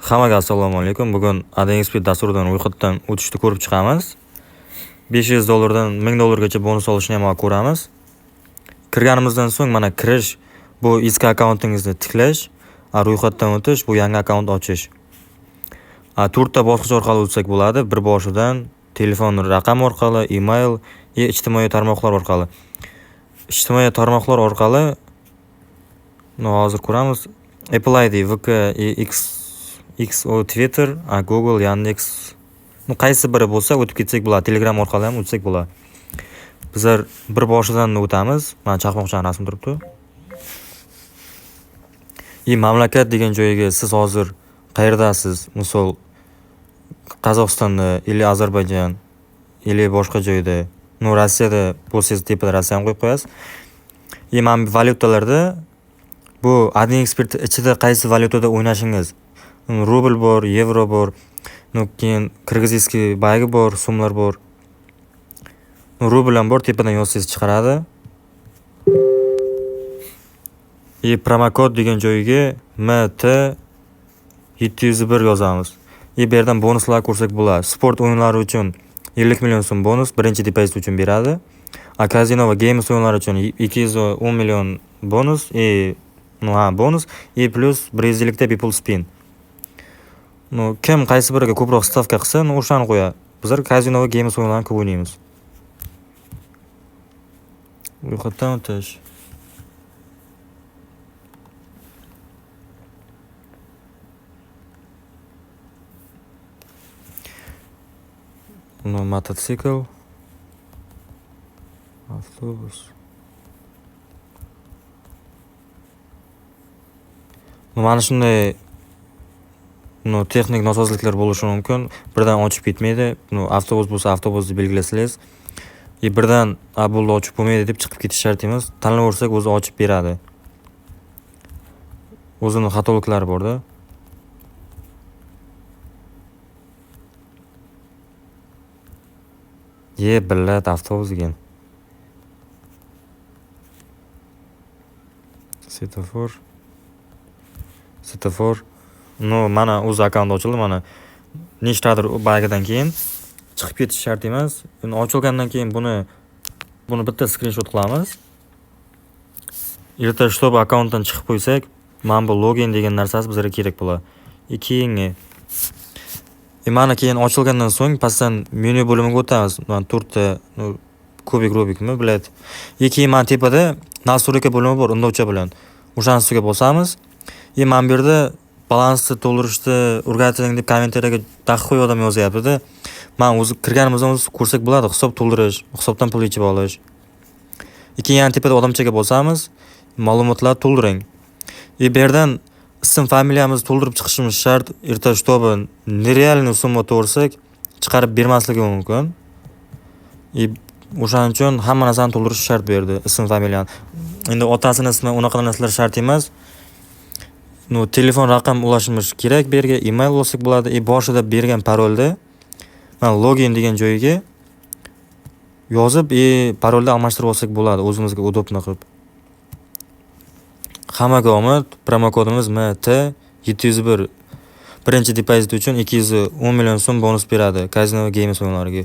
Hammaga assalomu alaykum. Bugun AdXP dasturidan ro'yxatdan o'tishni ko'rib chiqamiz. $500 dan $1000 bonus olishni ham ko'ramiz. Kirganimizdan so'ng mana kirish, bu eski akkauntingizni tiklash, ro'yxatdan o'tish, bu yangi akkaunt ochish. 4 ta bosqich orqali o'tsak bo'ladi. Bir boshidan telefon raqam orqali, email, ijtimoiy tarmoqlar orqali. Ijtimoiy tarmoqlar orqali hozir ko'ramiz. Apple ID, VK, X o Twitter, Google, Yandex. Qaysi biri bo'lsa o'tib ketsak bo'ladi. Telegram orqali ham o'tsak bo'ladi. Bizlar bir boshidan o'tamiz. Mana chaqmoqchan rasm turibdi. Mamlakat degan joyga siz hozir qayerdasiz? Misol Qozog'istonda, ili Ozarbayjon, ili boshqa joyda. Rossiyada bo'lsangiz tepada Rossiyani qo'yib qo'yasiz. Mana valyutalarda bu AdXP ichida qaysi valyutada o'ynashingiz. Rubl bor, yevro bor, keyin qirg'izskiy baygi bor, so'mlar bor. Rubl ham bor, tepadan yozsangiz chiqaradi. Promokod degan joyga MT701 yozamiz. Bu yerdan bonuslar ko'rsak bo'ladi. Sport o'yinlari uchun 50 million so'm bonus birinchi depozit uchun beradi. Kazino va games o'yinlari uchun 210 million bonus, bonus plus 100 ta people spin. Kim qaysi biriga ko'proq stavka qilsa, o'shani qo'yadi. Bizlar kazino va games o'yinlarini ko'p o'ynaymiz. Ro'yxatdan o'tish. Mototsikl, avtobus. Mana shunday texnik nosozliklar bo'lishi mumkin. Birdan ochib ketmaydi. Avtobus bo'lsa avtobusni belgilasangiz, birdan bo'ldi ochib bo'lmaydi deb chiqib ketish shart emas. Tanlaversak o'zi ochib beradi. O'zining xatoliklari bor-da. Billat avtobus ekan. Svetofor. Mana o'z akkaunt ochildi, mana nechtadir baygidan keyin chiqib ketish shart emas. Endi ochilgandan keyin buni bitta screenshot qilamiz. Erta shtob akkauntdan chiqib qo'ysak, mana bu login degan narsasi bizga kerak bo'ladi. Keyingi mana keyin ochilgandan so'ng pastdan menyu bo'limiga o'tamiz. Mana 4 ta kubikmi, biladi. Keyin mana tepada nastroyka bo'limi bor, undovcha bilan. O'shani ustiga bosamiz. Mana bu yerda balansni to'ldirishni o'rgating deb kommentariyaga daqiq odam yozyapti-da. Men o'zi kirganimizdan o'zi ko'rsak bo'ladi, hisob to'ldirish, hisobdan pul yechib olish. Keyin tepada odamchaga bosamiz, ma'lumotlar to'ldiring. Bu yerdan ism familiyamizni to'ldirib chiqishimiz shart. Erta shtobi nerealniy summa to'g'risak chiqarib bermasligi mumkin. O'shaning uchun hamma narsani to'ldirish shart bu yerda, ism familiyani. Endi otasining ismi, unaqa narsalar shart emas. Telefon raqam ulashimiz kerak, bu yerga email olsak bo'ladi. Boshida bergan parolda mana login degan joyiga yozib, parolda almashtirib olsak bo'ladi, o'zimizga udobni qilib. Hammaga omad. Promokodimiz MT701. Birinchi depozit uchun 210 million so'm bonus beradi kazino va games o'yinlariga.